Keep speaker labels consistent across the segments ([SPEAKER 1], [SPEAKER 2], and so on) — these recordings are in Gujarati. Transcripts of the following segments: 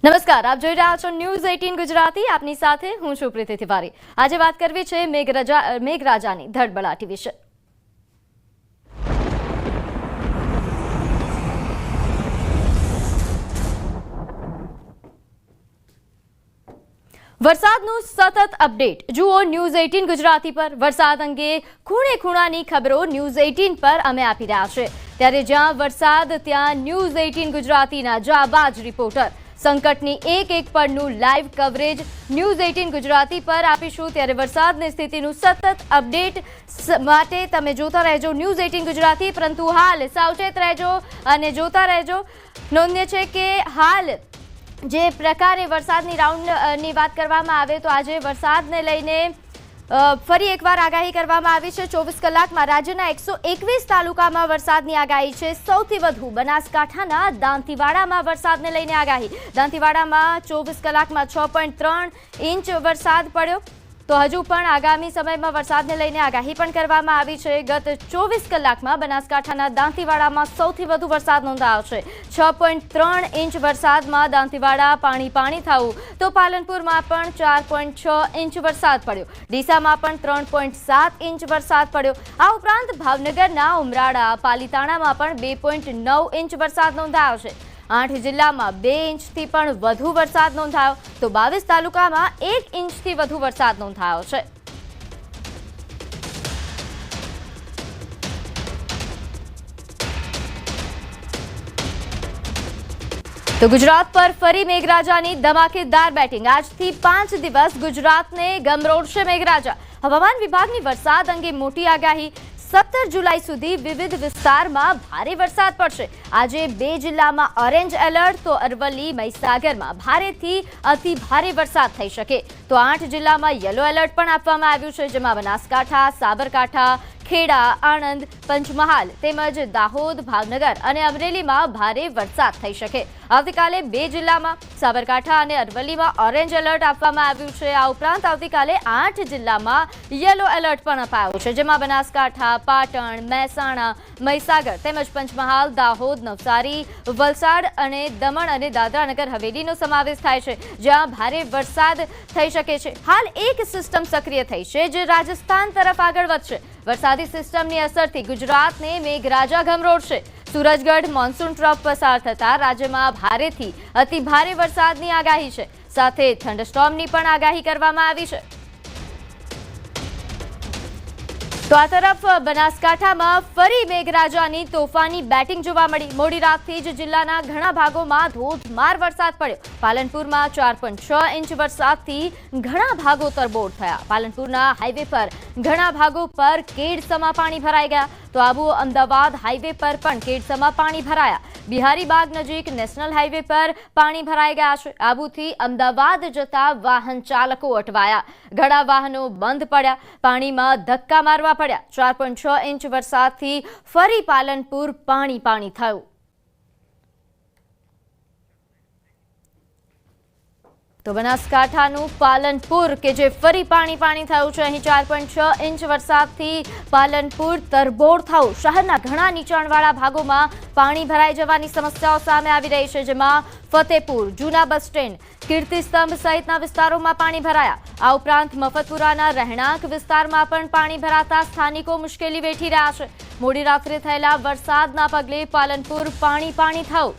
[SPEAKER 1] નમસ્કાર, આપ જોઈ રહ્યા છો ન્યૂઝ 18 ગુજરાતી. આપની સાથે હું છું પ્રીતિ તિવારી. આજે વાત કરવી છે મેઘરાજાની ધડબડાટી વિશે. વરસાદનું સતત અપડેટ જુઓ ન્યૂઝ 18 ગુજરાતી પર. વરસાદ અંગે ખૂણે ખૂણાની ખબરો ન્યૂઝ 18 પર અમે આપી રહ્યા છે. ત્યારે જ્યાં વરસાદ ત્યાં ન્યૂઝ 18 ગુજરાતીના જાબાજ રિપોર્ટર સંકટની એક પળનું લાઈવ કવરેજ ન્યૂઝ 18 ગુજરાતી પર આપીશું. ત્યારે વરસાદની સ્થિતિનું સતત અપડેટ માટે તમે જોતા રહેજો ન્યૂઝ 18 ગુજરાતી. પરંતુ હાલ સાવચેત રહેજો અને જોતા રહેજો. નોંધનીય છે કે હાલ જે પ્રકારે વરસાદની રાઉન્ડની વાત કરવામાં આવે તો આજે વરસાદને લઈને ફરી એકવાર આગાહી કરવામાં આવી છે. 24 કલાકમાં રાજ્યના 121 તાલુકામાં વરસાદની આગાહી છે. સૌથી વધુ બનાસકાંઠાના દાંતીવાડામાં વરસાદને લઈને આગાહી. દાંતીવાડામાં 24 કલાકમાં 6.3 ઇંચ વરસાદ પડ્યો. તો હજુ પણ આગામી સમયમાં વરસાદને લઈને આગાહી પણ કરવામાં આવી છે. ગત 24 કલાકમાં બનાસકાંઠાના દાંતીવાડામાં સૌથી વધુ વરસાદ નોંધાયો છે. 6.3 ઇંચ વરસાદમાં દાંતીવાડા પાણી થયું. તો પાલનપુરમાં પણ 4.6 ઇંચ વરસાદ પડ્યો. ડીસામાં પણ 3.7 ઇંચ વરસાદ પડ્યો. આ ઉપરાંત ભાવનગરના ઉમરાળા પાલીતાણામાં પણ 2.9 ઇંચ વરસાદ નોંધાયો છે. 8 જિલ્લામાં 2 ઇંચથી પણ વધુ વરસાદ નોંધાયો. તો 22 તાલુકામાં 1 ઇંચથી વધુ વરસાદ નોંધાયો છે. તો ગુજરાત પર ફરી મેઘરાજાની ધમાકેદાર બેટિંગ. આજથી 5 દિવસ ગુજરાતને ગમરોડશે મેઘરાજા. હવામાન વિભાગની વરસાદ અંગે મોટી આગાહી. 17 જુલાઈ સુધી વિવિધ વિસ્તારમાં ભારે વરસાદ પડશે. આજે 2 જિલ્લામાં ઓરેન્જ એલર્ટ. તો અરવલ્લી મહીસાગરમાં ભારેથી અતિ ભારે વરસાદ થઈ શકે. તો 8 જિલ્લામાં યલો એલર્ટ પણ આપવામાં આવ્યું છે. જેમાં બનાસકાંઠા, સાબરકાંઠા, ખેડા, આણંદ, પંચમહાલ તેમજ દાહોદ, ભાવનગર અને અમરેલીમાં ભારે વરસાદ થઈ શકે. આવતીકાલે 2 જિલ્લામાં સાબરકાંઠા અને અરવલ્લીમાં ઓરેન્જ એલર્ટ આપવામાં આવ્યું છે. આ ઉપરાંત આવતીકાલે 8 જિલ્લામાં યલો એલર્ટ પણ અપાયું છે. જેમાં બનાસકાંઠા, પાટણ, મહેસાણા, મહીસાગર તેમજ પંચમહાલ, દાહોદ, નવસારી, વલસાડ અને દમણ અને દાદરાનગર હવેલીનો સમાવેશ થાય છે. જ્યાં ભારે વરસાદ થઈ શકે છે. હાલ એક સિસ્ટમ સક્રિય થઈ છે જે રાજસ્થાન તરફ આગળ વધશે. વરસાદી સિસ્ટમની અસરથી ગુજરાતને મેઘરાજા ગમરોડશે. સુરજગઢ મોન્સૂન ટ્રફ પસાર થતા રાજ્યમાં ભારેથી અતિ ભારે વરસાદની આગાહી છે. સાથે થંડરસ્ટોર્મની પણ આગાહી કરવામાં આવી છે. તો આ તરફ બનાસકાંઠામાં ફરી મેઘરાજાની તોફાની બેટિંગ જોવા મળી. મોડી રાતથી જ જિલ્લાના ઘણા ભાગોમાં ધોધમાર વરસાદ પડ્યો. પાલનપુરમાં 4.6 ઇંચ વરસાદથી ઘણા ભાગો તરબોળ થયા. પાલનપુરના હાઈવે પર ઘણા ભાગો પર કેડસમાં પાણી ભરાઈ ગયા. તો આબુ અમદાવાદ હાઈવે પર પણ કેડસમાં પાણી ભરાયા. બિહારીબાગ નજીક નેશનલ હાઈવે પર પાણી ભરાઈ ગયા છે. આબુથી અમદાવાદ જતા વાહન ચાલકો અટવાયા. ઘણા વાહનો બંધ પડ્યા. પાણીમાં ધક્કા મારવા પડ્યા. 4.6 ઇંચ વરસાદથી ફરી પાલનપુર પાણી થયું. તો બનાસકાંઠાનું પાલનપુર કે જે ફરી પાણી થયું છે. અહીં 4.6 ઇંચ વરસાદથી પાલનપુર તરબોળ થયું. શહેરના ઘણા નીચાણવાળા ભાગોમાં પાણી ભરાઈ જવાની સમસ્યાઓ સામે આવી રહી છે. જેમાં ફતેપુર, જૂના બસ સ્ટેન્ડ, કીર્તિસ્તંભ સહિતના વિસ્તારોમાં પાણી ભરાયા. આ ઉપરાંત મફતપુરાના રહેણાંક વિસ્તારમાં પણ પાણી ભરાતા સ્થાનિકો મુશ્કેલી વેઠી રહ્યા છે. મોડી રાત્રે થયેલા વરસાદના પગલે પાલનપુર પાણી થયું.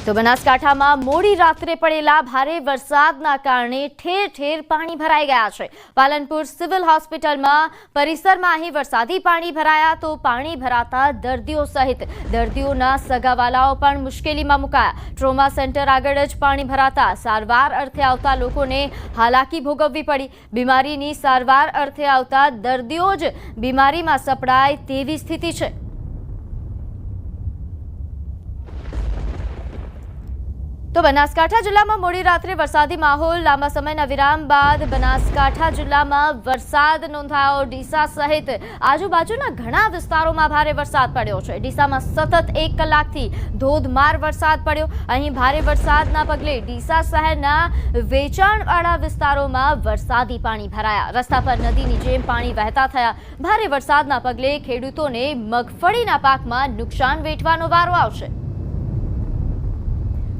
[SPEAKER 1] તો બનાસકાંઠામાં મોડી રાત્રે પડેલા ભારે વરસાદના કારણે ઠેર ઠેર પાણી ભરાઈ ગયા છે. પાલનપુર સિવિલ હોસ્પિટલમાં પરિસરમાં અહીં વરસાદી પાણી ભરાયા. તો પાણી ભરાતા દર્દીઓ સહિત દર્દીઓના સગાવાલાઓ પણ મુશ્કેલીમાં મુકાયા. ટ્રોમા સેન્ટર આગળ જ પાણી ભરાતા સારવાર અર્થે આવતા લોકોને હાલાકી ભોગવવી પડી. બીમારીની સારવાર અર્થે આવતા દર્દીઓ જ બીમારીમાં સપડાય તેવી સ્થિતિ છે. તો બનાસકાંઠા જિલ્લામાં મોડી રાત્રે વરસાદી માહોલ. લાંબા સમયના વિરામ બાદ બનાસકાંઠા જિલ્લામાં વરસાદ નોંધાયો. ડીસા સહિત આજુબાજુના ઘણા વિસ્તારોમાં ભારે વરસાદ પડ્યો છે. ડીસામાં સતત 1 કલાકથી ધોધમાર વરસાદ પડ્યો. અહીં ભારે વરસાદના પગલે ડીસા શહેરના વેચાણવાળા વિસ્તારોમાં વરસાદી પાણી ભરાયા. રસ્તા પર નદીની જેમ પાણી વહેતા થયા. ભારે વરસાદના પગલે ખેડૂતોને મગફળીના પાકમાં નુકસાન વેઠવાનો વારો આવશે.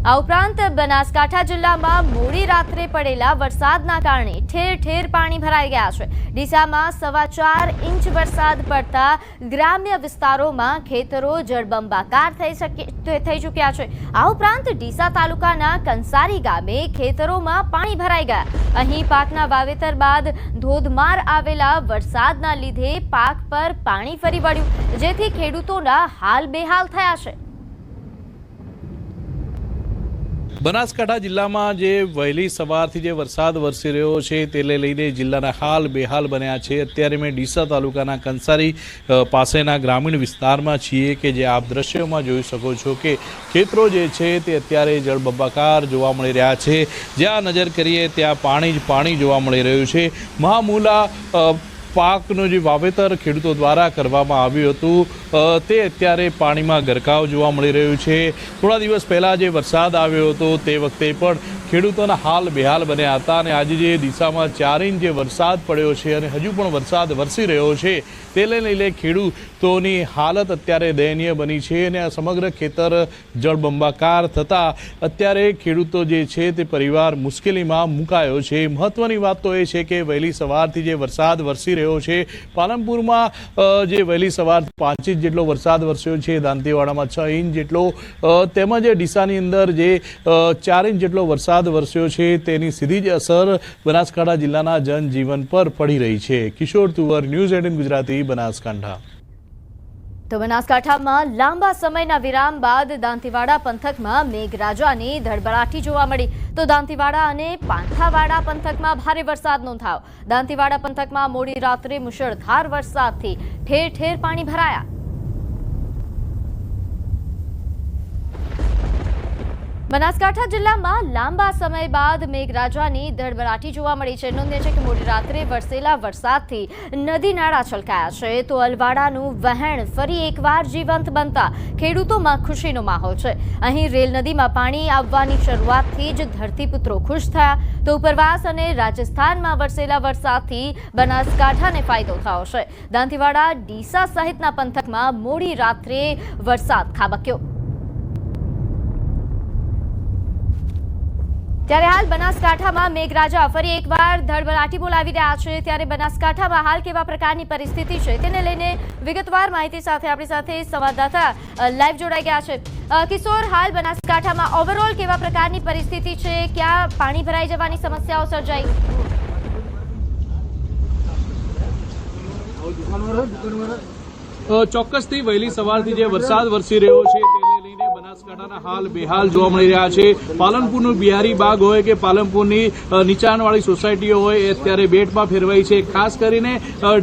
[SPEAKER 1] આ ઉપરાંત બનાસકાંઠા જિલ્લામાં મોડી રાત્રે પડેલા વરસાદના કારણે ઠેર ઠેર પાણી ભરાઈ ગયા છે. ડીસામાં 4.25 ઇંચ વરસાદ પડતા ગ્રામ્ય વિસ્તારોમાં ખેતરો જળબંબાકાર થઈ ચૂક્યા છે. આ ઉપરાંત ડીસા તાલુકાના કંસારી ગામે ખેતરોમાં પાણી ભરાઈ ગયા. અહીં પાકના વાવેતર બાદ ધોધમાર આવેલા વરસાદના લીધે પાક પર પાણી ફરી વળ્યું, જેથી ખેડૂતોના હાલ બેહાલ થયા છે.
[SPEAKER 2] બનાસકાંઠા જિલ્લામાં જે વહેલી સવારથી જે વરસાદ વરસી રહ્યો છે તેને લઈને જિલ્લાના હાલ બેહાલ બન્યા છે. અત્યારે મેં ડીસા તાલુકાના કંસારી પાસેના ગ્રામીણ વિસ્તારમાં છીએ કે જે આપ દ્રશ્યોમાં જોઈ શકો છો કે ખેતરો જે છે તે અત્યારે જળબંબાકાર જોવા મળી રહ્યા છે. જ્યાં નજર કરીએ ત્યાં પાણી જ પાણી જોવા મળી રહ્યું છે. મહામૂલા પાકનું જે વાવેતર ખેડૂતો દ્વારા કરવામાં આવ્યું હતું તે અત્યારે પાણીમાં ગરકાવ જોવા મળી રહ્યું છે. થોડા દિવસ પહેલાં જે વરસાદ આવ્યો હતો તે વખતે પણ ખેડૂતોના હાલ બેહાલ બન્યા હતા અને આજે જે દિશામાં 4 ઇંચ જે વરસાદ પડ્યો છે અને હજુ પણ વરસાદ વરસી રહ્યો છે તેને લઈને ખેડૂતોની હાલત અત્યારે દયનીય બની છે અને આ સમગ્ર ખેતર જળબંબાકાર થતાં અત્યારે ખેડૂતો જે છે તે પરિવાર મુશ્કેલીમાં મુકાયો છે. મહત્વની વાત તો એ છે કે વહેલી સવારથી જે વરસાદ વરસી રહ્યો છે, પાલનપુરમાં જે વહેલી સવારથી 5 ઇંચ જેટલો વરસાદ વરસ્યો છે, દાંતીવાડામાં 6 ઇંચ જેટલો, તેમજ ડીસાની અંદર જે 4 ઇંચ જેટલો વરસાદ વરસ્યો છે તેની સીધી જ અસર બનાસકાંઠા જિલ્લાના જનજીવન પર પડી રહી છે. કિશોર તુવર, ન્યૂઝ 18 ગુજરાતી, બનાસકાંઠા.
[SPEAKER 1] તો બનાસકાંઠામાં લાંબા સમયના વિરામ બાદ દાંતીવાડા પંથકમાં મેઘરાજાની ધડબડાટી જોવા મળી. તો દાંતીવાડા અને પાંથાવાડા પંથકમાં ભારે વરસાદ નોંધાયો. દાંતીવાડા પંથકમાં મોડી રાત્રે મુશળધાર વરસાદથી ઠેર ઠેર પાણી ભરાયા. બનાસકાંઠા જિલ્લામાં લાંબા સમય બાદ મેઘરાજાની ધડબડાટી જોવા મળી છે. નોંધનીય છે કે મોડી રાત્રે વરસેલા વરસાદથી નદી નાળા છલકાયા છે. તો અલવાડાનું વહેણ ફરી એકવાર જીવંત બનતા ખેડૂતોમાં ખુશીનો માહોલ છે. અહીં રેલ નદીમાં પાણી આવવાની શરૂઆતથી જ ધરતીપુત્રો ખુશ થયા. તો ઉપરવાસ અને રાજસ્થાનમાં વરસેલા વરસાદથી બનાસકાંઠાને ફાયદો થયો છે. દાંતીવાડા, ડીસા સહિતના પંથકમાં મોડી રાત્રે વરસાદ ખાબક્યો. ત્યારે હાલ બનાસકાંઠામાં મેઘરાજા ફરી એકવાર ધડબડાટી બોલાવી રહ્યા છે. ત્યારે બનાસકાંઠામાં હાલ કેવા પ્રકારની પરિસ્થિતિ છે તેને લઈને વિગતવાર માહિતી સાથે આપણી સાથે સંવાદદાતા લાઈવ જોડાઈ ગયા છે. કિશોર, હાલ બનાસકાંઠામાં ઓવરઓલ કેવા પ્રકારની પરિસ્થિતિ છે? ક્યાં પાણી ભરાઈ જવાની સમસ્યાઓ સર્જાઈ?
[SPEAKER 2] ચોક્કસથી વહેલી સવારથી જે વરસાદ વરસી રહ્યો છે તેને લઈને બનાસકાંઠાના હાલ બેહાલ જોવા મળી રહ્યા છે. પાલનપુરનું બિહારી બાગ હોય કે પાલનપુરની નીચાણવાળી સોસાયટીઓ હોય એ અત્યારે બેટમાં ફેરવાઈ છે. ખાસ કરીને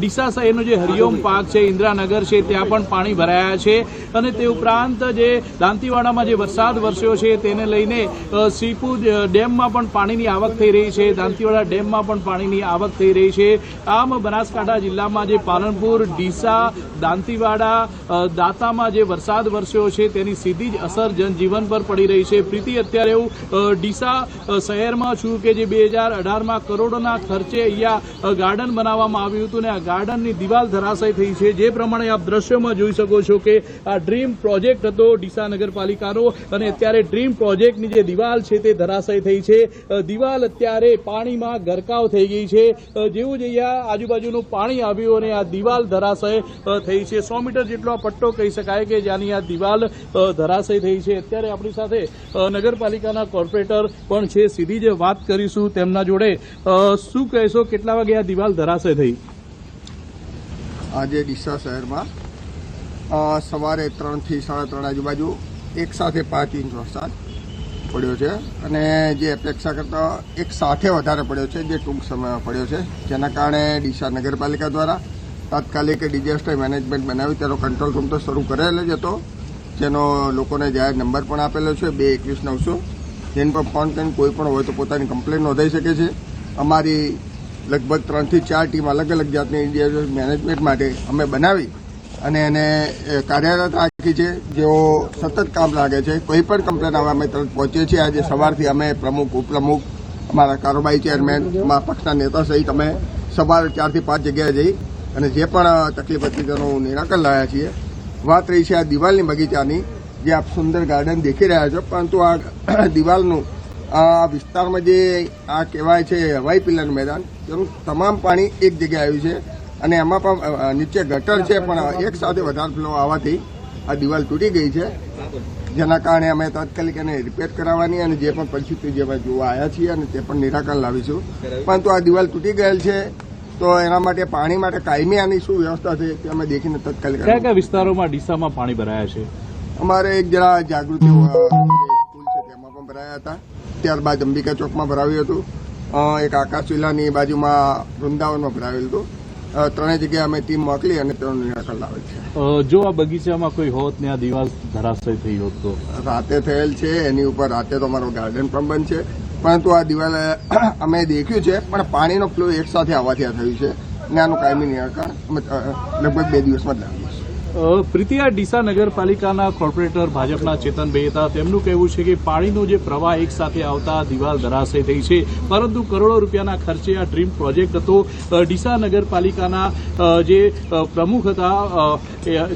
[SPEAKER 2] ડીસા શહેરનો જે હરિઓમ પાર્ક છે, ઇન્દ્રાનગર છે, ત્યાં પણ પાણી ભરાયા છે. અને તે ઉપરાંત જે દાંતીવાડામાં જે વરસાદ વરસ્યો છે તેને લઈને સીપુ ડેમમાં પણ પાણીની આવક થઈ રહી છે. દાંતીવાડા ડેમમાં પણ પાણીની આવક થઈ રહી છે. આમ બનાસકાંઠા જિલ્લામાં જે પાલનપુર, ડીસા, દાંતીવાડા, દાંતામાં જે વરસાદ વરસ્યો છે તેની સીધી જ અસર જનજીવન પર પડી રહી છે. પ્રીતિ, અત્યારે હું ડીસા શહેરમાં છું કે જે 2018માં કરોડોના ખર્ચે અહીંયા ગાર્ડન બનાવવામાં આવ્યું હતું અને આ ગાર્ડનની દિવાલ ધરાશય થઈ છે. જે પ્રમાણે આપ દ્રશ્યોમાં જોઈ શકો છો કે આ ડ્રીમ પ્રોજેક્ટ હતો ડીસા નગરપાલિકાનો અને અત્યારે ડ્રીમ પ્રોજેક્ટની જે દિવાલ છે તે ધરાશય થઈ છે. દિવાલ અત્યારે પાણીમાં ગરકાવ થઈ ગઈ છે. જેવું જ અહીંયા આજુબાજુનું પાણી આવ્યું અને આ દિવાલ ધરાશય થઈ છે. 100 મીટર જેટલો આ પટ્ટો કહી શકાય કે જ્યાંની આ દિવાલ ધરાશય થઈ છે. અત્યારે આપણી સાથે નગરપાલિકાના કોર્પોરેટર પણ છે, સીધી જ વાત કરીશું તેમના જોડે. શું કહેશો, કેટલા વાગે આ દિવાલ ધરાશય થઈ?
[SPEAKER 3] આજે ડીસા શહેરમાં સવારે 3 થી 3:30 આજુબાજુ એક સાથે 5 ઇંચ વરસાદ પડ્યો છે અને જે અપેક્ષા કરતાં એક સાથે વધારે પડ્યો છે, જે ટૂંક સમયમાં પડ્યો છે. જેના કારણે ડીસા નગરપાલિકા દ્વારા તાત્કાલિક ડિઝાસ્ટર મેનેજમેન્ટ બનાવી તેનો કંટ્રોલ રૂમ તો શરૂ કરેલો જ હતો, જેનો લોકોને જાહેર નંબર પણ આપેલો છે 221-900, જેને પર ફોન કરીને કોઈ પણ હોય તો પોતાની કમ્પ્લેન નોંધાઈ શકે છે. અમારી લગભગ 3 થી 4 ટીમ અલગ અલગ જાતની ડિઝાસ્ટર મેનેજમેન્ટ માટે અમે બનાવી અને એને કાર્યરત રાખી છે, જેઓ સતત કામ લાગે છે. કોઈ પણ કમ્પ્લેન આવે અમે તરત પહોંચીએ છીએ. આજે સવારથી અમે પ્રમુખ, ઉપપ્રમુખ, અમારા કારોબારી ચેરમેન, અમારા પક્ષના નેતા સહિત અમે સવારે 4 થી 5 જગ્યાએ જઈ અને જે પણ તકલીફ હતી તેનું નિરાકરણ લાવ્યા છીએ. વાત રહી છે આ દિવાલની બગીચાની, જે આપ સુંદર ગાર્ડન દેખી રહ્યા છો, પરંતુ આ દિવાલનું આ વિસ્તારમાં જે આ કહેવાય છે હવાઈ પિલ્લરનું મેદાન, તેનું તમામ પાણી એક જગ્યાએ આવ્યું છે અને એમાં પણ નીચે ગટર છે, પણ એક સાથે વધારે ફ્લો આવવાથી આ દિવાલ તૂટી ગઈ છે, જેના કારણે અમે તાત્કાલિક એને રિપેર કરાવવાની અને જે પણ પરિસ્થિતિ જે અમે જોવા આવ્યા છીએ અને તે પણ નિરાકરણ લાવીશું. પરંતુ આ દિવાલ તૂટી ગયેલ છે, તો એના માટે પાણી માટે કાયમી આની શું વ્યવસ્થા છે તે અમે દેખીને તાત્કાલિક.
[SPEAKER 2] કયા કયા વિસ્તારોમાં ડીસામાં પાણી ભરાયા છે?
[SPEAKER 3] અમારે એક જરા જાગૃતિ સ્કૂલ છે તેમાં પણ ભરાયા હતા, ત્યારબાદ અંબિકા ચોકમાં ભરાવ્યું હતું, એક આકાશ વિલાની બાજુમાં વૃંદાવનમાં ભરાવેલું હતું. ત્રણેય જગ્યાએ અમે ટીમ મોકલી અને તેનું નિરાકરણ લાવે છે.
[SPEAKER 2] જો આ બગીચામાં કોઈ હોત ને આ દિવાલ ધરાશય થઈ હોત તો?
[SPEAKER 3] રાતે થયેલ છે, એની ઉપર રાતે તો અમારો ગાર્ડન પણ બંધ છે, પરંતુ આ દિવાલ અમે દેખ્યું છે, પણ પાણીનો ફ્લો એક સાથે આવવાથી આ થયું છે અને આનું કાયમી નિરાકરણ લગભગ 2 દિવસમાં જ લાવીશું.
[SPEAKER 2] પ્રીતિ, આ ડીસા નગરપાલિકાના કોર્પોરેટર ભાજપના ચેતનભાઈ હતા, તેમનું કહેવું છે કે પાણીનો જે પ્રવાહ એક સાથે આવતા દિવાલ ધરાશય થઈ છે, પરંતુ કરોડો રૂપિયાના ખર્ચે આ ડ્રીમ પ્રોજેક્ટ હતો. ડીસા નગરપાલિકાના જે પ્રમુખ હતા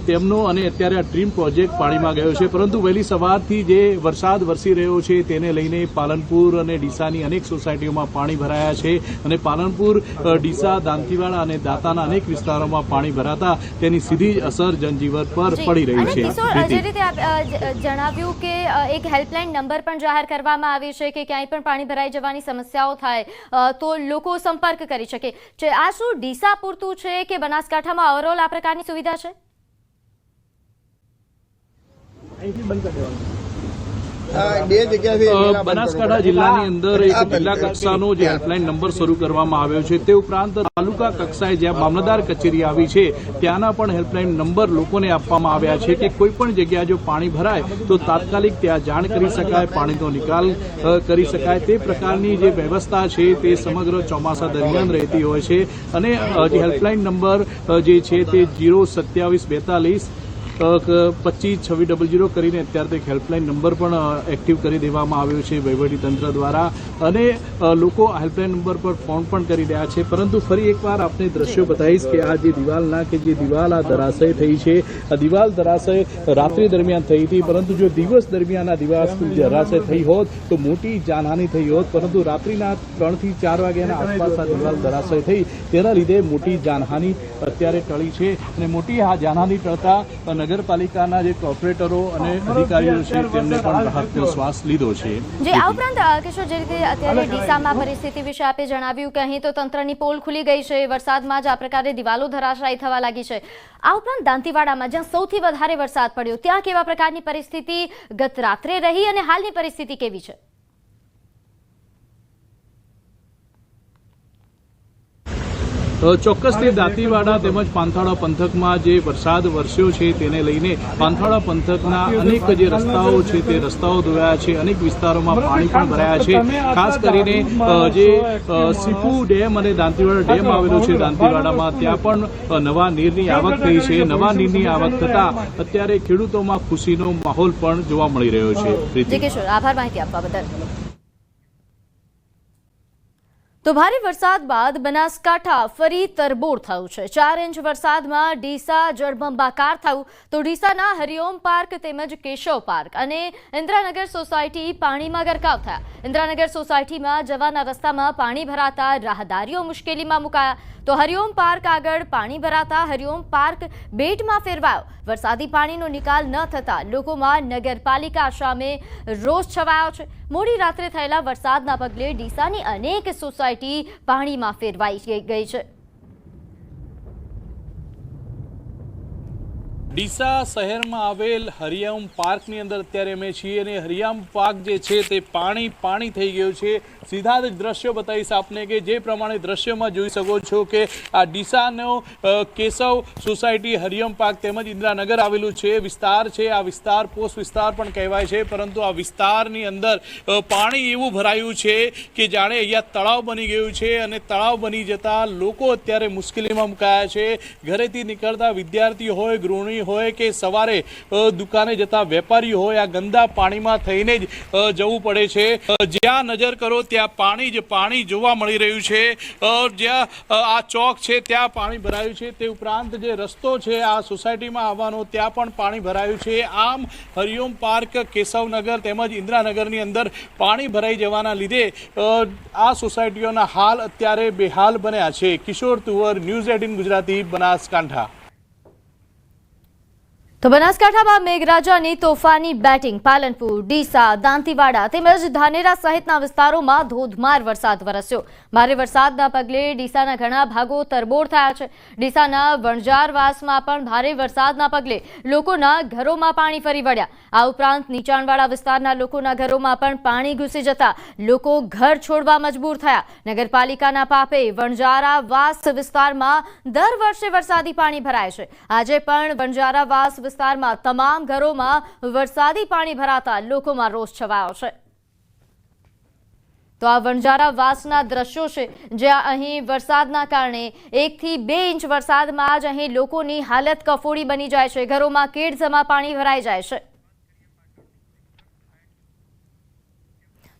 [SPEAKER 2] તેમનો અને અત્યારે આ ડ્રીમ પ્રોજેક્ટ પાણીમાં ગયો છે, પરંતુ વહેલી સવારથી જે વરસાદ વરસી રહ્યો છે તેને લઈને પાલનપુર અને ડીસાની અનેક સોસાયટીઓમાં પાણી ભરાયા છે અને પાલનપુર, ડીસા, દાંતીવાડા અને દાંતાના અનેક વિસ્તારોમાં પાણી ભરાતા તેની સીધી જ અસર જનજીવન પર પડી રહી છે.
[SPEAKER 1] જે રીતે આપ જણાવ્યું કે એક હેલ્પલાઇન નંબર પણ જાહેર કરવામાં આવી છે કે ક્યાંય પણ પાણી ભરાઈ જવાની સમસ્યાઓ થાય તો લોકો સંપર્ક કરી શકે. આ શું ડીસા પૂરતું છે કે બનાસકાંઠામાં ઓવરઓલ આ પ્રકારની સુવિધા છે?
[SPEAKER 2] બનાસકાંઠા જિલ્લાની અંદર એક જિલ્લા કક્ષાનો જે હેલ્પલાઇન નંબર શરૂ કરવામાં આવ્યો છે, તે ઉપરાંત તાલુકા કક્ષાએ જ્યાં મામલતદાર કચેરી આવી છે ત્યાંના પણ હેલ્પલાઇન નંબર લોકોને આપવામાં આવ્યા છે કે કોઈ પણ જગ્યાએ જો પાણી ભરાય તો તાત્કાલિક ત્યાં જાણ કરી શકાય, પાણીનો નિકાલ કરી શકાય. તે પ્રકારની જે વ્યવસ્થા છે તે સમગ્ર ચોમાસા દરમિયાન રહેતી હોય છે અને જે હેલ્પલાઇન નંબર જે છે તે 02742 25 કરીને અત્યારે એક હેલ્પલાઇન નંબર પણ એક્ટિવ કરી દેવામાં આવ્યો છે વહીવટીતંત્ર દ્વારા અને લોકો હેલ્પલાઇન નંબર પર ફોન પણ કરી રહ્યા છે. પરંતુ ફરી એકવાર આપને દ્રશ્યો બતાવીશ કે આ જે દિવાલના કે જે દિવાલ આ ધરાશય થઈ છે, આ દિવાલ ધરાશય રાત્રિ દરમિયાન થઈ હતી, પરંતુ જો દિવસ દરમિયાન આ દિવાલ ધરાશય થઈ હોત તો મોટી જાનહાનિ થઈ હોત, પરંતુ રાત્રિના 3 થી 4 વાગ્યાના આસપાસ આ દિવાલ ધરાશય થઈ, તેના લીધે મોટી જાનહાનિ અત્યારે ટળી છે અને મોટી આ જાનહાનિ ટળતા નગરપાલિકાના જે કોર્પોરેટરો અને અધિકારીઓ છે તેમને પણ રાહતનો શ્વાસ લીધો છે.
[SPEAKER 1] આ ઉપરાંત કિશોર, જે રીતે અત્યારે ડીસામાં પરિસ્થિતિ વિશે આપે જણાવ્યું કે અહીં તો તંત્રની પોલ ખુલી ગઈ છે, વરસાદમાં જ આ પ્રકારે દિવાલો ધરાશાયી થવા લાગી છે. આ ઉપરાંત દાંતીવાડામાં જ્યાં સૌથી વધારે વરસાદ પડ્યો ત્યાં કેવા પ્રકારની પરિસ્થિતિ ગત રાત્રે રહી અને હાલની પરિસ્થિતિ કેવી છે?
[SPEAKER 2] ચોક્કસથી દાંતીવાડા તેમજ પાંથાળા પંથકમાં જે વરસાદ વરસ્યો છે તેને લઈને પાંથાળા પંથકના અનેક જે રસ્તાઓ છે તે રસ્તાઓ ધોવાયા છે, અનેક વિસ્તારોમાં પાણી પણ ભરાયા છે. ખાસ કરીને જે સીપુ ડેમ અને દાંતીવાડા ડેમ આવેલો છે દાંતીવાડામાં, ત્યાં પણ નવા નીરની આવક થઈ છે. નવા નીરની આવક થતા અત્યારે ખેડૂતોમાં ખુશીનો માહોલ પણ જોવા મળી રહ્યો છે.
[SPEAKER 1] કિશોર, આભાર માહિતી આપવા બદલ. તો ભારે વરસાદ બાદ બનાસકાંઠા ફરી તરબોળ થયું છે. 4 ઇંચ વરસાદમાં ડીસા જળબંબાકાર થયું તો ડીસાના હરિઓમ પાર્ક તેમજ કેશવ પાર્ક અને ઇન્દ્રાનગર સોસાયટી પાણીમાં ગરકાવ થયા. ઇન્દ્રાનગર સોસાયટીમાં જવાના રસ્તામાં પાણી ભરાતા રાહદારીઓ મુશ્કેલીમાં મુકાયા તો હરિઓમ પાર્ક આગળ પાણી ભરાતા હરિઓમ પાર્ક બેટમાં ફેરવાયો. વરસાદી પાણીનો નિકાલ ન થતા લોકોમાં નગરપાલિકા સામે રોષ છવાયો છે. મોડી રાત્રે થયેલા વરસાદના પગલે ડીસાની અનેક સોસાયટી પાણીમાં ફેરવાઈ ગઈ છે.
[SPEAKER 2] ડીસા શહેરમાં આવેલ હરિયામ પાર્કની અંદર અત્યારે અમે છીએ અને હરિયામ પાર્ક જે છે તે પાણી થઈ ગયું છે. સીધા જ દ્રશ્યો બતાવીશ આપને કે જે પ્રમાણે દ્રશ્યોમાં જોઈ શકો છો કે આ ડીસાનો કેશવ સોસાયટી, હરિયામ પાર્ક તેમજ ઇન્દ્રાનગર આવેલું છે વિસ્તાર છે. આ વિસ્તાર પોસ્ટ વિસ્તાર પણ કહેવાય છે, પરંતુ આ વિસ્તારની અંદર પાણી એવું ભરાયું છે કે જાણે અહીંયા તળાવ બની ગયું છે અને તળાવ બની જતા લોકો અત્યારે મુશ્કેલીમાં મુકાયા છે. ઘરેથી નીકળતા વિદ્યાર્થીઓ હોય, ગૃહિણીઓ ગૃહિણી હોય કે સવારે દુકાને જતા વેપારી હોય, આ ગંદા પાણીમાં થઈને જ જવું પડે છે। જ્યાં નજર કરો ત્યાં પાણી જ પાણી જોવા મળી રહ્યું છે। જ્યાં આ ચોક છે ત્યાં પાણી ભરાયું છે, તે ઉપરાંત જે રસ્તો છે આ સોસાયટીમાં આવવાનો ત્યાં પણ પાણી ભરાયું છે। આમ હરિઓમ પાર્ક, કેશવનગર તેમજ ઇન્દ્રાનગરની અંદર પાણી ભરાઈ જવાના લીધે આ સોસાયટીઓના હાલ અત્યારે બેહાલ બન્યા છે। કિશોર તુવર, ન્યૂઝ 18 ગુજરાતી, બનાસકાંઠા।
[SPEAKER 1] તો બનાસકાંઠામાં મેઘરાજાની તોફાની બેટિંગ પાલનપુર, ડીસા, દાંતીવાડા તેમજ ધાનેરા સહિતના વિસ્તારોમાં ધોધમાર વરસાદ વરસ્યો। ભારે વરસાદના પગલે ડીસાના ઘણા ભાગો તરબોળ થયા છે। ડીસાના વણઝારવાસમાં પણ ભારે વરસાદના પગલે લોકોના ઘરોમાં પાણી ફરી વળ્યા। આ ઉપરાંત નીચાણવાળા વિસ્તારના લોકોના ઘરોમાં પણ પાણી ઘૂસી જતા લોકો ઘર છોડવા મજબૂર થયા। નગરપાલિકાના પાપે વણઝારાવાસ વિસ્તારમાં દર વર્ષે વરસાદી પાણી ભરાય છે। આજે પણ વણઝારાવાસ વિસ્તારમાં તમામ ઘરોમાં વરસાદી પાણી ભરાતા લોકોમાં રોષ છવાયો છે। તો આ વણઝારાવાસના દ્રશ્યો છે, જ્યાં અહીં વરસાદના કારણે 1 થી 2 ઇંચ વરસાદમાં જ અહીં લોકોની હાલત કફોડી બની જાય છે। ઘરોમાં કેડસમાં પાણી ભરાઈ જાય છે।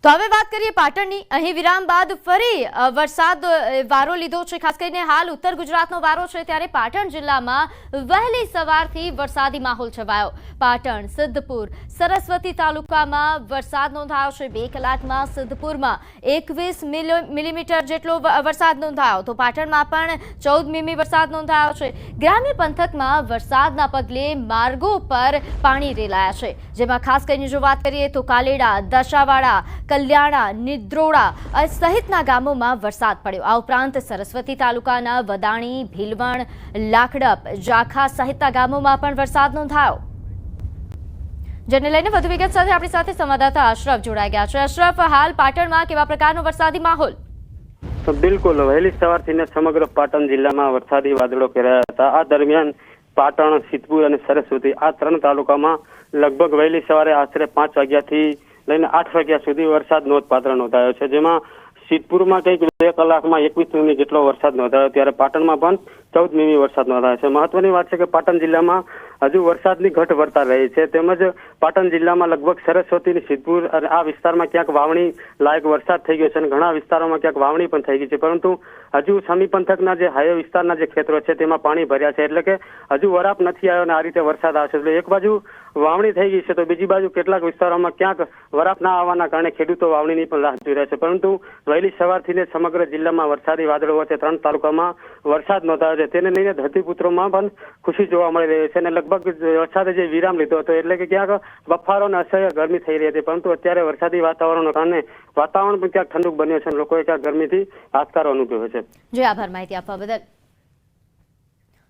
[SPEAKER 1] તો હવે વાત કરીએ પાટણની। અહીં વિરામ બાદ ફરી વરસાદ વારો લીધો છે। ખાસ કરીને હાલ ઉત્તર ગુજરાતનો વારો છે, ત્યારે પાટણ જિલ્લામાં વહેલી સવારથી વરસાદી માહોલ છવાયો। પાટણ, સિદ્ધપુર, સરસ્વતી તાલુકામાં વરસાદ નોંધાયો છે। 2 કલાકમાં સિદ્ધપુરમાં 21 મિલીમીટર જેટલો વરસાદ નોંધાયો, તો પાટણમાં પણ 14 મીમી વરસાદ નોંધાયો છે। ગ્રામ્ય પંથકમાં વરસાદના પગલે માર્ગો પર પાણી રેલાયા છે, જેમાં ખાસ કરીને જો વાત કરીએ તો કાલેડા, દશાવાડા, કલ્યાણા, નિદ્રોડા સહિતના ગામોમાં વરસાદ પડ્યો। આ ઉપરાંત સરસ્વતી તાલુકાના વદાણી, ભીલવણ, લાખડપ, જાખા સહિતના ગામોમાં પણ વરસાદ નોંધાયો। જેને લઈને વધુ વિગત સાથે આપણી સાથે સંવાદદાતા અશરફ જોડાઈ ગયા છે। અશરફ, હાલ પાટણમાં કેવા પ્રકારનો વરસાદી માહોલ?
[SPEAKER 4] બિલકુલ, વહેલી સવારથી સમગ્ર પાટણ જિલ્લામાં વરસાદી વાદળો ઘેરાયા હતા। આ દરમિયાન પાટણ, સિદ્ધપુર અને સરસ્વતી આ 3 તાલુકામાં લગભગ વહેલી સવારે આશરે 5 વાગ્યાથી લઈને 8 વાગ્યા સુધી વરસાદ નોંધપાત્ર નોંધાયો છે। જેમાં સિદ્ધપુરમાં કંઈક 2 કલાકમાં 21 મીમી જેટલો વરસાદ નોંધાયો, ત્યારે પાટણમાં પણ 14 મીમી વરસાદ નોંધાયો છે। મહત્વની વાત છે કે પાટણ જિલ્લામાં હજુ વરસાદની ઘટ વર્તા રહી છે, તેમજ પાટણ જિલ્લામાં લગભગ સરસ્વતી, સિદ્ધપુર અને આ વિસ્તારમાં ક્યાંક વાવણી લાયક વરસાદ થઈ ગયો છે અને ઘણા વિસ્તારોમાં ક્યાંક વાવણી પણ થઈ ગઈ છે, પરંતુ હજુ સમી પંથકના જે હાઈવે વિસ્તારના જે ખેતરો છે તેમાં પાણી ભર્યા છે, એટલે કે હજુ વરાપ નથી આવ્યો અને આ રીતે વરસાદ આવશે। એટલે એક બાજુ વાવણી થઈ ગઈ છે, તો બીજી બાજુ કેટલાક વિસ્તારોમાં ક્યાંક વરાપ ના આવવાના કારણે ખેડૂતો વાવણીની પણ રાહ જોઈ રહ્યા છે। પરંતુ વહેલી સવારથી સમગ્ર જિલ્લામાં વરસાદી વાદળો વચ્ચે 3 તાલુકામાં વરસાદ નોંધાયો છે, તેને લઈને ધરતીપુત્રોમાં પણ ખુશી જોવા મળી રહી છે અને લગભગ વરસાદે જે વિરામ લીધો હતો, એટલે કે ક્યાંક બફારો અને અસહ્ય ગરમી થઈ રહી હતી, પરંતુ અત્યારે વરસાદી વાતાવરણના કારણે વાતાવરણ પણ ક્યાંક ઠંડુ બન્યું છે અને લોકોએ ક્યાંક ગરમીથી હાશકારો અનુભવ્યો છે।
[SPEAKER 1] જી આભાર માહિતી આપવા બદલ।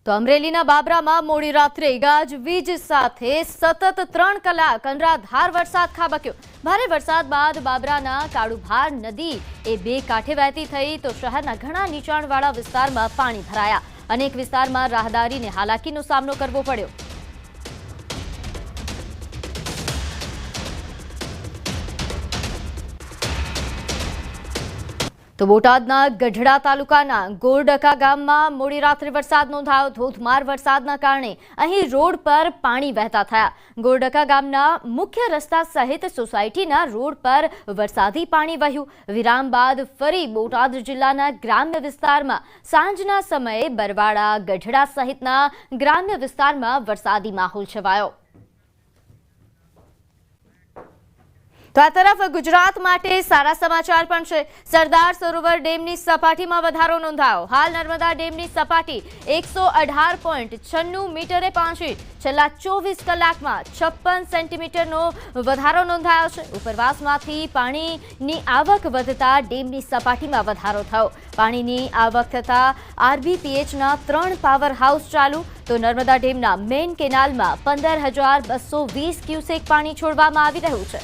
[SPEAKER 1] તો અમરેલીના બાબરામાં મોડી રાત્રે ગાજવીજ સાથે સતત 3 કલાક અનરાધાર વરસાદ ખાબક્યો। ભારે વરસાદ બાદ બાબરાના કાળુભાર નદી એ 2 કાંઠે વહેતી થઈ, તો શહેરના ઘણા નીચાણવાળા વિસ્તારમાં પાણી ભરાયા। અનેક વિસ્તારમાં રાહદારીને હાલાકીનો સામનો કરવો પડ્યો। તો બોટાદના ગઢડા તાલુકાના ગોરડકા ગામમાં મોડી રાત્રે વરસાદ નોંધાયો। ધોધમાર વરસાદના કારણે અહીં રોડ પર પાણી વહેતા થયા। ગોરડકા ગામના મુખ્ય રસ્તા સહિત સોસાયટીના રોડ પર વરસાદી પાણી વહ્યું। વિરામ બાદ ફરી બોટાદ જિલ્લાના ગ્રામ્ય વિસ્તારમાં સાંજના સમયે બરવાડા, ગઢડા સહિતના ગ્રામ્ય વિસ્તારમાં વરસાદી માહોલ છવાયો। તો આ તરફ ગુજરાત માટે સારા સમાચાર પણ છે। સરદાર સરોવર ડેમની સપાટીમાં વધારો નોંધાયો। હાલ નર્મદા ડેમની સપાટી 118.96 મીટરે પહોંચી। છેલ્લા 24 કલાકમાં 56 સેન્ટીમીટરનો વધારો નોંધાયો છે। ઉપરવાસમાંથી પાણીની આવક વધતા ડેમની સપાટીમાં વધારો થયો। પાણીની આવક થતા આરબીપીએચના 3 પાવર હાઉસ ચાલુ, તો નર્મદા ડેમના મેઇન કેનાલમાં 15,220 ક્યુસેક પાણી છોડવામાં આવી રહ્યું છે।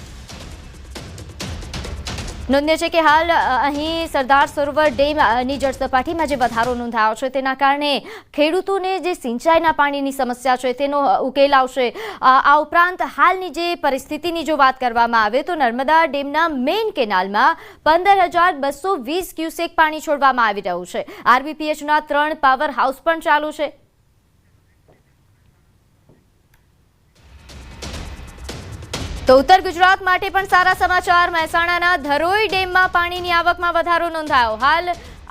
[SPEAKER 1] નોંધ્ય છે કે હાલ અહીં સરદાર સરોવર ડેમની જળસપાટીમાં જે વધારો નોંધાયો છે, તેના કારણે ખેડૂતોને જે સિંચાઈના પાણીની સમસ્યા છે તેનો ઉકેલ આવશે। આ ઉપરાંત હાલની જે પરિસ્થિતિની જો વાત કરવામાં આવે તો નર્મદા ડેમના મેઇન કેનાલમાં 15,220 ક્યુસેક પાણી છોડવામાં આવી રહ્યું છે। આરબીપીએચના 3 પાવર હાઉસ પણ ચાલુ છે। તો ઉત્તર ગુજરાત માટે પણ સારા સમાચાર. મહેસાણાના ધરોઈ ડેમમાં પાણીની આવકમાં વધારો નોંધાયો. હાલ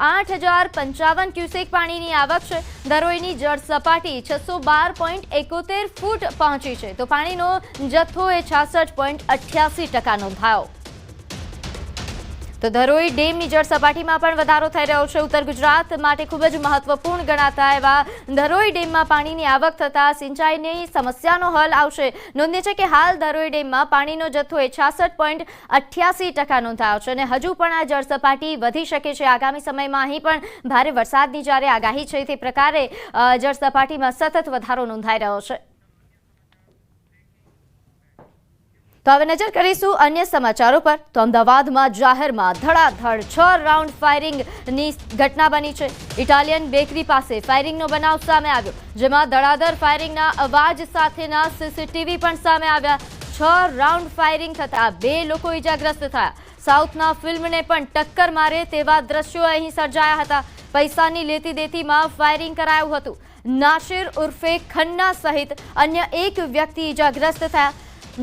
[SPEAKER 1] 8,055 ક્યુસેક પાણીની આવક છે. ધરોઈની જળ સપાટી 612.71 ફૂટ પહોંચી છે, તો પાણીનો જથ્થો એ 66.88% નોંધાયો. તો ધરોઈ ડેમની જળ સપાટીમાં પણ વધારો થઈ રહ્યો છે. ઉત્તર ગુજરાત માટે ખૂબ જ મહત્વપૂર્ણ ગણાતા એવા ધરોઈ ડેમમાં પાણીની આવક થતાં સિંચાઈની સમસ્યાનો હલ આવશે. નોંધનીય છે કે હાલ ધરોઈ ડેમમાં પાણીનો જથ્થો એ 66.88% નોંધાયો છે અને હજુ પણ આ જળ સપાટી વધી શકે છે. આગામી સમયમાં અહીં પણ ભારે વરસાદની જ્યારે આગાહી છે તે પ્રકારે જળ સપાટીમાં સતત વધારો નોંધાઈ રહ્યો છે. તો હવે નજર કરીશું અન્ય સમાચારો પર. તો અમદાવાદમાં જાહેરમાં ધડાધડ 6 રાઉન્ડ ફાયરિંગની ઘટના બની છે. ઇટાલિયન બેકરી પાસે ફાયરિંગનો બનાવ સામે આવ્યો, જેમાં ધડાધડ ફાયરિંગના અવાજ સાથેના સીસીટીવી પણ સામે આવ્યા. 6 રાઉન્ડ ફાયરિંગ થતા 2 લોકો ઇજાગ્રસ્ત થયા. સાઉથના ફિલ્મને પણ ટક્કર મારે તેવા દ્રશ્યો અહીં સર્જાયા હતા. પૈસાની લેતી દેતીમાં ફાયરિંગ કરાયું હતું. નાસિર ઉર્ફે ખન્ના સહિત અન્ય એક વ્યક્તિ ઇજાગ્રસ્ત થયા.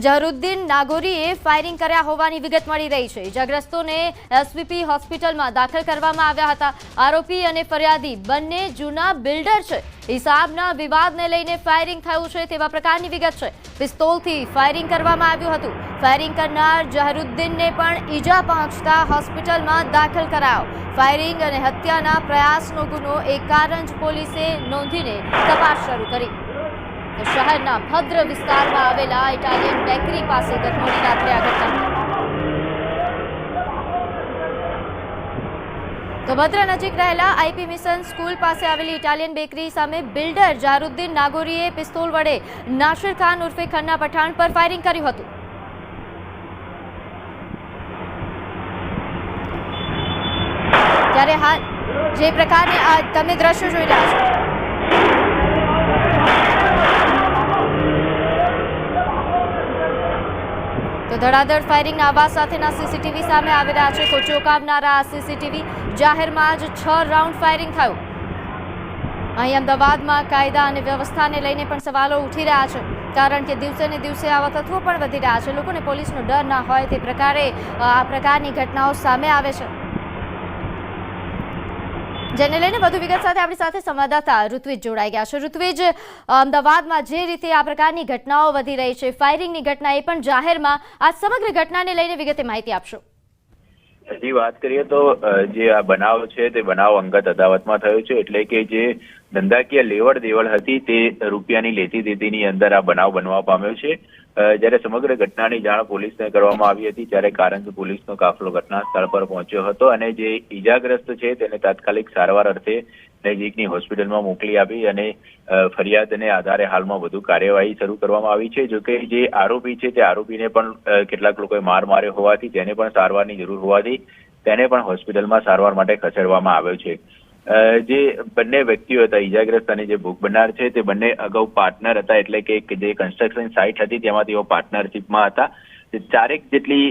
[SPEAKER 1] ઝહરુદ્દીન નાગોરીએ ફાયરિંગ કર્યા હોવાની વિગત મળી રહી છે. ઇજાગ્રસ્તોને એસવીપી હોસ્પિટલમાં દાખલ કરવામાં આવ્યા હતા. આરોપી અને ફરિયાદી બંને જૂના બિલ્ડર છે. હિસાબના વિવાદને લઈને ફાયરિંગ થયું છે તેવા પ્રકારની વિગત છે. પિસ્તોલથી ફાયરિંગ કરવામાં આવ્યું હતું. ફાયરિંગ કરનાર ઝહરુદ્દીનને પણ ઈજા પહોંચતા હોસ્પિટલમાં દાખલ કરાયો. ફાયરિંગ અને હત્યાના પ્રયાસનો ગુનો કારંજ પોલીસે નોંધીને તપાસ શરૂ કરી. શહેરના ભદ્ર વિસ્તારમાં આવેલા ઇટાલિયન બેકરી પાસે ગત મોડી રાત્રે આ ઘટના. તો ભદ્ર નજીક રહેલા આઈપી મિશન સ્કૂલ પાસે આવેલી ઇટાલિયન બેકરી સામે બિલ્ડર ઝહરુદ્દીન નાગોરીએ પિસ્તોલ વડે નાસિર ખાન ઉર્ફે ખન્ના પઠાણ પર ફાયરિંગ કર્યું હતું. ત્યારે હાલ જે પ્રકારે તમે દ્રશ્યો જોઈ રહ્યા છો, તો ધડાધડ ફાયરિંગના અવાજ સાથેના સીસીટીવી સામે આવી રહ્યા છે. ચોંકાવનારા આ સીસીટીવી. જાહેરમાં જ 6 રાઉન્ડ ફાયરિંગ થયું. અહીં અમદાવાદમાં કાયદા અને વ્યવસ્થાને લઈને પણ સવાલો ઉઠી રહ્યા છે, કારણ કે દિવસે ને દિવસે આવા તત્વો પણ વધી રહ્યા છે. લોકોને પોલીસનો ડર ના હોય તે પ્રકારે આ પ્રકારની ઘટનાઓ સામે આવે છે. જેને લઈને વધુ વિગત સાથે આપણી સાથે સંવાદદાતા ઋત્વિજ જોડાઈ ગયા છે. ઋત્વિજ, અમદાવાદમાં જે રીતે આ પ્રકારની ઘટનાઓ વધી રહી છે, ફાયરિંગની ઘટના એ પણ જાહેરમાં, આ સમગ્ર ઘટનાને લઈને વિગતે માહિતી આપશો.
[SPEAKER 5] હજી વાત કરીએ તો જે આ બનાવ છે તે બનાવ અંગત અદાવતમાં થયો છે, એટલે કે જે ધંધાકીય લેવડ દેવડ હતી તે રૂપિયાની લેતી દેતીની અંદર આ બનાવ બનવા પામ્યો છે. જ્યારે સમગ્ર ઘટનાની જાણ પોલીસને કરવામાં આવી હતી ત્યારે કારંજ પોલીસનો કાફલો ઘટના સ્થળ પર પહોંચ્યો હતો અને જે ઈજાગ્રસ્ત છે તેને તાત્કાલિક સારવાર અર્થે નજીકની હોસ્પિટલમાં મોકલી આપી અને ફરિયાદને આધારે હાલમાં વધુ કાર્યવાહી શરૂ કરવામાં આવી છે. જોકે જે આરોપી છે તે આરોપીને પણ કેટલાક લોકોએ માર માર્યો હોવાથી તેને પણ સારવારની જરૂર હોવાથી તેને પણ હોસ્પિટલમાં સારવાર માટે ખસેડવામાં આવ્યો છે. જે બંને વ્યક્તિઓ હતા ઈજાગ્રસ્ત અને જે ભોગ બનનાર છે તે બંને અગાઉ પાર્ટનર હતા, એટલે કે જે કન્સ્ટ્રક્શન સાઇટ હતી તેમાં તેઓ પાર્ટનરશિપમાં હતા. 4 જેટલી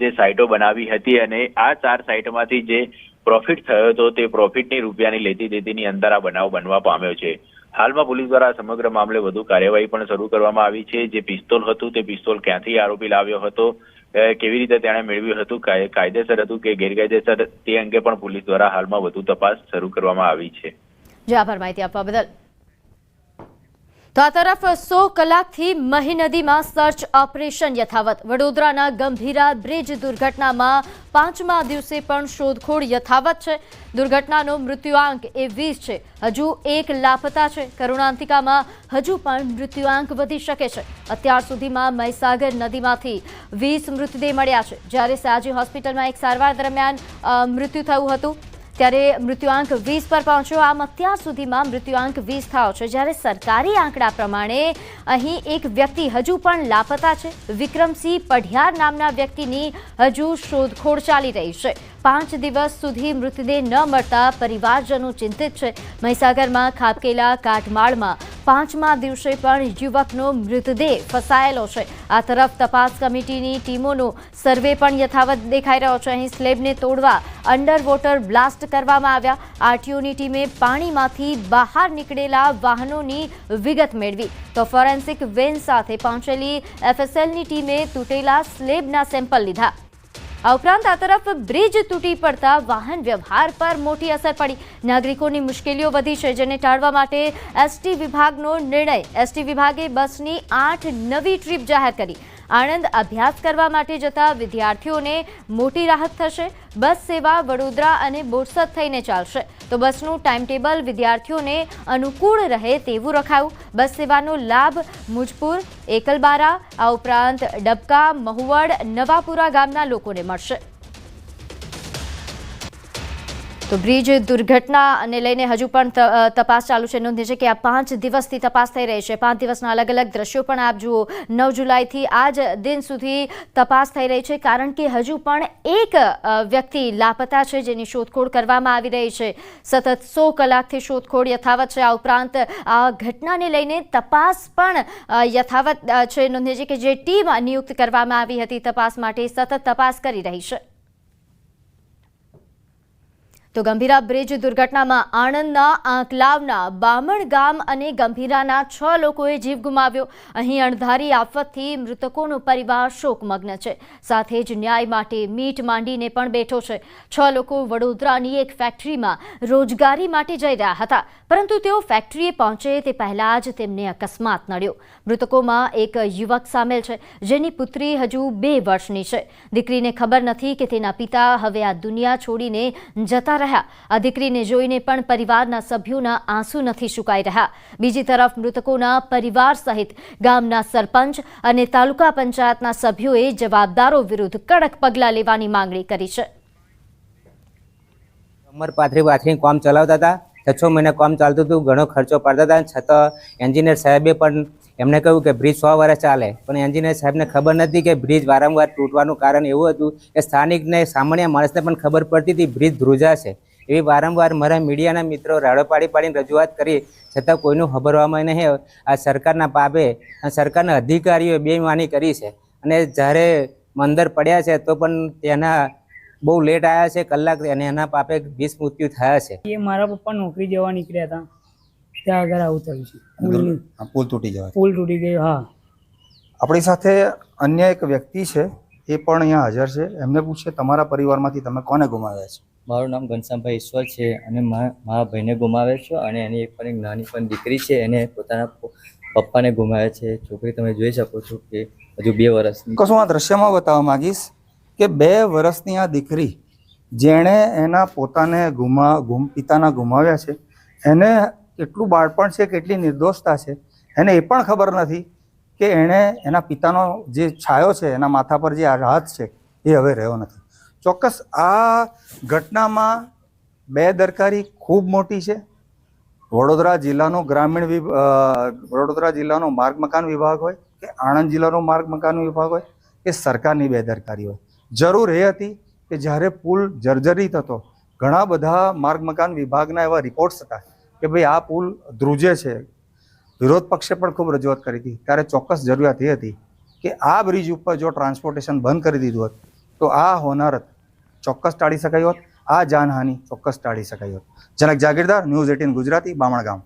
[SPEAKER 5] જે સાઇટો બનાવી હતી અને આ 4 સાઇટોમાંથી જે પ્રોફિટ થયો હતો તે પ્રોફિટની રૂપિયાની લેતી દેતીની અંદર આ બનાવ બનવા પામ્યો છે. હાલમાં પોલીસ દ્વારા સમગ્ર મામલે વધુ કાર્યવાહી પણ શરૂ કરવામાં આવી છે. જે પિસ્તોલ હતું તે પિસ્તોલ ક્યાંથી આરોપી લાવ્યો હતો, કેવી રીતે તેણે મેળવ્યું હતું, કાયદેસર હતું કે ગેરકાયદેસર, તે અંગે પણ પોલીસ દ્વારા હાલમાં વધુ તપાસ શરૂ કરવામાં આવી છે.
[SPEAKER 1] આભાર માહિતી આપવા બદલ. તો આ તરફ 100 કલાકથી મહી નદીમાં સર્ચ ઓપરેશન યથાવત. વડોદરાના ગંભીરા બ્રિજ દુર્ઘટનામાં 5મા દિવસે પણ શોધખોળ યથાવત છે. દુર્ઘટનાનો મૃત્યુઆંક એ 20 છે. હજુ 1 લાપતા છે. કરુણાંતિકામાં હજુ પણ મૃત્યુઆંક વધી શકે છે. અત્યાર સુધીમાં મહીસાગર નદીમાંથી 20 મૃતદેહ મળ્યા છે. જ્યારે સાજી હોસ્પિટલમાં એક સારવાર દરમિયાન મૃત્યુ થયું હતું ત્યારે મૃત્યુઆંક 20 પર પહોંચ્યો. આમ અત્યાર સુધીમાં મૃત્યુઆંક 20 થયો છે. જ્યારે સરકારી આંકડા પ્રમાણે અહીં એક વ્યક્તિ હજુ પણ લાપતા છે. વિક્રમસિંહ પઢિયાર નામના વ્યક્તિની હજુ શોધખોળ ચાલી રહી છે. 5 દિવસ સુધી મૃતદેહ ન મળતા પરિવારજનો ચિંતિત છે. મહીસાગરમાં ખાબકેલા કાટમાળમાં 5મા દિવસે પણ યુવકનો મૃતદેહ ફસાયેલો છે. આ તરફ તપાસ કમિટીની ટીમોનો સર્વે પણ યથાવત દેખાઈ રહ્યો છે. અહીં સ્લેબને તોડવા અંડર વોટર બ્લાસ્ટ કરવામાં આવ્યા. આરટીઓની ટીમે પાણીમાંથી બહાર નીકળેલા વાહનોની વિગત મેળવી તો ફોરેન્સિક વેન સાથે પહોંચેલી એફએસએલની ટીમે તૂટેલા સ્લેબના સેમ્પલ લીધા. આ ઉપરાંત આ તરફ બ્રિજ તૂટી પડતા વાહન વ્યવહાર પર મોટી અસર પડી. નાગરિકોની મુશ્કેલીઓ વધી છે, જેને ટાળવા માટે એસટી વિભાગનો નિર્ણય. એસટી વિભાગે બસની 8 નવી ટ્રીપ જાહેર કરી. આણંદ અભ્યાસ કરવા માટે જતા વિદ્યાર્થીઓને મોટી રાહત થશે. બસ સેવા વડોદરા અને બોરસદ થઈને ચાલશે તો બસનું ટાઈમટેબલ વિદ્યાર્થીઓને અનુકૂળ રહે તેવું રખાયું. બસ સેવાનો લાભ મુજપુર, એકલબારા, આ ઉપરાંત ડબકા, મહુવડ, નવાપુરા ગામના લોકોને મળશે. તો બ્રિજ દુર્ઘટનાને લઈને હજુ પણ તપાસ ચાલુ છે. નોંધે છે કે આ 5 દિવસથી તપાસ થઈ રહી છે. 5 દિવસના અલગ અલગ દ્રશ્યો પણ આપ જુઓ. 9 જુલાઈથી આ જ દિન સુધી તપાસ થઈ રહી છે, કારણ કે હજુ પણ એક વ્યક્તિ લાપતા છે, જેની શોધખોળ કરવામાં આવી રહી છે. સતત 100 કલાકથી શોધખોળ યથાવત છે. આ ઉપરાંત આ ઘટનાને લઈને તપાસ પણ યથાવત છે. નોંધે છે કે જે ટીમ નિયુક્ત કરવામાં આવી હતી તપાસ માટે, સતત તપાસ કરી રહી છે. તો ગંભીરા બ્રિજ દુર્ઘટનામાં આણંદના આંકલાવના બામણ ગામ અને ગંભીરાના 6 લોકોએ જીવ ગુમાવ્યો. અહીં અણધારી આફતથી મૃતકોનો પરિવાર શોકમગ્ન છે. સાથે જ ન્યાય માટે મીટ માંડીને પણ બેઠો છે. 6 લોકો વડોદરાની એક ફેક્ટરીમાં રોજગારી માટે જઈ રહ્યા હતા, પરંતુ તેઓ ફેક્ટરીએ પહોંચે તે પહેલા જ તેમને અકસ્માત નડ્યો. મૃતકોમાં એક યુવક સામેલ છે, જેની પુત્રી હજુ 2 વર્ષની છે. દીકરીને ખબર નથી કે તેના પિતા હવે આ દુનિયા છોડીને જતા રહ્યા. આ દીકરીને જોઈને પણ પરિવારના સભ્યોના આંસુ નથી સુકાઈ રહ્યા. બીજી તરફ મૃતકોના પરિવાર સહિત ગામના સરપંચ અને તાલુકા પંચાયતના સભ્યોએ જવાબદારો વિરુદ્ધ કડક પગલાં લેવાની માંગણી કરી છે.
[SPEAKER 6] કમર પાથરી કામ ચલાવતા હતા. 6 મહિના કામ ચાલતું હતું, ઘણો ખર્ચો પડતા હતા. છતાં એન્જિનિયર સાહેબે પણ એમને કહ્યું કે બ્રિજ 100 વર્ષ ચાલે, પણ એન્જિનિયર સાહેબને ખબર નથી કે બ્રિજ વારંવાર તૂટવાનું કારણ એવું હતું કે સ્થાનિકને સામાન્ય માણસને પણ ખબર પડતી હતી બ્રિજ ધ્રુજાશે. એવી વારંવાર મારા મીડિયાના મિત્રો રાડો પાડીને રજૂઆત કરી, છતાં કોઈનું ખબરવામાં નહીં. આ સરકારના પાપે સરકારના અધિકારીઓએ બેઈમાની કરી છે અને જ્યારે મંદર પડ્યા છે તો પણ તેના બહુ લેટ આવ્યા છે, કલાક, અને એના પાપે 20 મૃત્યુ થયા છે.
[SPEAKER 7] એ મારા પપ્પા નોકરી જવા નીકળ્યા હતા, ત્યાં આગળ આવું થયું છે.
[SPEAKER 8] પુલ તૂટી જવાય,
[SPEAKER 7] પુલ તૂટી ગયો. હા,
[SPEAKER 8] આપણી સાથે અન્ય એક વ્યક્તિ છે, એ પણ અહીંયા હાજર છે. એમને પૂછે, તમારા પરિવારમાંથી તમે કોને ગુમાવ્યા છે?
[SPEAKER 9] મારું નામ ઘનશ્યામભાઈ ઈશ્વર છે અને મારા ભાઈને ગુમાવ્યો છે અને એની એક નાની પણ દીકરી છે, એને પોતાના પપ્પાને ગુમાવ્યા છે. છોકરી તમે જોઈ શકો છો કે હજુ 2 વર્ષની.
[SPEAKER 8] કશું આ દ્રશ્યમાં બતાવવા માંગીશ કે 2 વર્ષની આ દીકરી જેણે એના પોતાને પિતાના ગુમાવ્યા છે, એને કેટલું બાળપણ છે, કેટલી નિર્દોષતા છે, એને એ પણ ખબર નથી કે એણે એના પિતાનો જે છાયો છે, એના માથા પર જે આ હાથ છે, એ હવે રહ્યો નથી. ચોક્કસ આ ઘટનામાં બેદરકારી ખૂબ મોટી છે. વડોદરા જિલ્લાનો વડોદરા જિલ્લાનો માર્ગ મકાન વિભાગ હોય કે આણંદ જિલ્લાનો માર્ગ મકાન વિભાગ હોય કે સરકારની બેદરકારી હોય. જરૂર એ હતી કે જ્યારે પુલ જર્જરિત હતો, ઘણા બધા માર્ગ મકાન વિભાગના એવા રિપોર્ટ્સ હતા કે ભાઈ આ પુલ ધ્રુજે છે. વિરોધ પક્ષે પણ ખૂબ રજૂઆત કરી હતી. ત્યારે ચોક્કસ જરૂરિયાત એ હતી કે આ બ્રિજ ઉપર જો ટ્રાન્સપોર્ટેશન બંધ કરી દીધું હોત તો આ હોનારત ચોક્કસ ટાળી શકાય હોત, આ જાનહાનિ ચોક્કસ ટાળી શકાય હોત. જનક જાગીરદાર, ન્યૂઝ 18 ગુજરાતી, બામણ ગામ.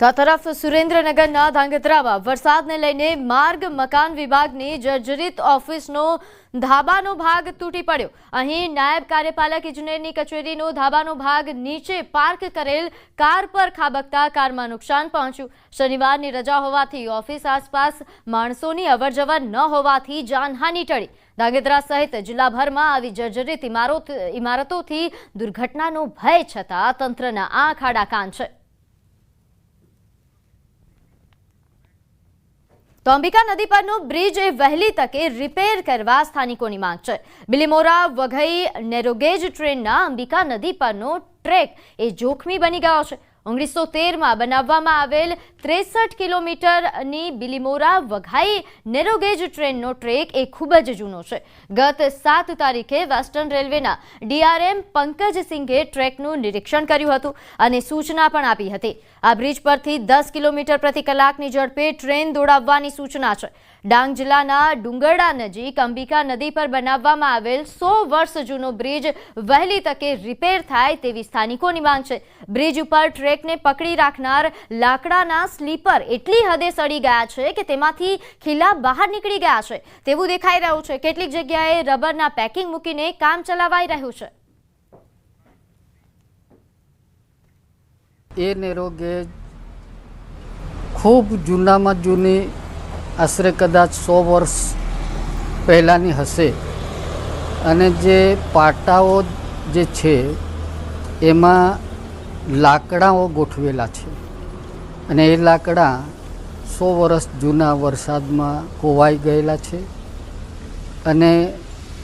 [SPEAKER 1] તો આ તરફ સુરેન્દ્રનગરના ધાંગધ્રામાં વરસાદને લઈને માર્ગ મકાન વિભાગની જર્જરિત ઓફિસનો ધાબાનો ભાગ તૂટી પડ્યો. અહીં નાયબ કાર્યપાલક ઇજનેરની કચેરીનો ધાબાનો ભાગ નીચે પાર્ક કરેલ કાર પર ખાબકતા કારમાં નુકસાન પહોંચ્યું. શનિવારની રજા હોવાથી ઓફિસ આસપાસ માણસોની અવરજવર ન હોવાથી જાનહાનિ ટળી. ધાંગધ્રા સહિત જિલ્લાભરમાં આવી જર્જરિત ઇમારતોથી દુર્ઘટનાનો ભય છતાં તંત્રના આંખ આડા કાન છે. તો અંબિકા નદી પરનો બ્રિજ વહેલી તકે રિપેર કરવા સ્થાનિકોની માંગ છે. બિલીમોરા વઘઈ નેરોગેજ ટ્રેનના અંબિકા નદી પરનો ટ્રેક એ જોખમી બની ગયો છે. 1913માં બનાવવામાં આવેલ 63 કિલોમીટરની બિલીમોરા વઘાઈ નેરોગેજ ટ્રેનનો ટ્રેક એ ખૂબ જ જૂનો છે. ગત 7 તારીખે વેસ્ટર્ન રેલવેના ડીઆરએમ પંકજસિંઘે ટ્રેકનું નિરીક્ષણ કર્યું હતું અને સૂચના પણ આપી હતી. આ બ્રિજ પરથી 10 કિલોમીટર પ્રતિ કલાકની ઝડપે ટ્રેન દોડાવવાની સૂચના છે. ડાંગ જિલ્લાના ડુંગરડા નજીક અંબિકા નદી પર બનાવવામાં આવેલ 100 વર્ષ જૂનો બ્રિજ વહેલી તકે રિપેર થાય તેવી સ્થાનિકોની માંગ છે. બ્રિજ ઉપર ટ્રેકને પકડી રાખનાર લાકડાના સ્લીપર એટલી હદે સડી ગયા છે કે તેમાંથી ખીલા બહાર નીકળી ગયા છે તેવું દેખાઈ રહ્યું છે. કેટલીક જગ્યાએ રબરના પેકિંગ મૂકીને કામ ચલાવાઈ રહ્યું છે.
[SPEAKER 10] એ નેરોગેજ ખૂબ જૂનામાં જૂની આશરે કદાચ 100 વર્ષ પહેલાંની હશે અને જે પાટાઓ જે છે એમાં લાકડાઓ ગોઠવેલા છે અને એ લાકડા 100 વર્ષ જૂના વરસાદમાં કોવાઈ ગયેલા છે અને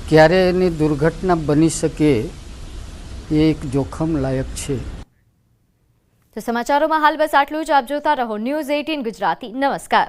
[SPEAKER 10] ક્યારે એની દુર્ઘટના બની શકે એ એક જોખમ લાયક છે.
[SPEAKER 1] તો સમાચારોમાં હાલ બસ આટલું જ. આપ જોતા રહો ન્યૂઝ 18 ગુજરાતી. નમસ્કાર.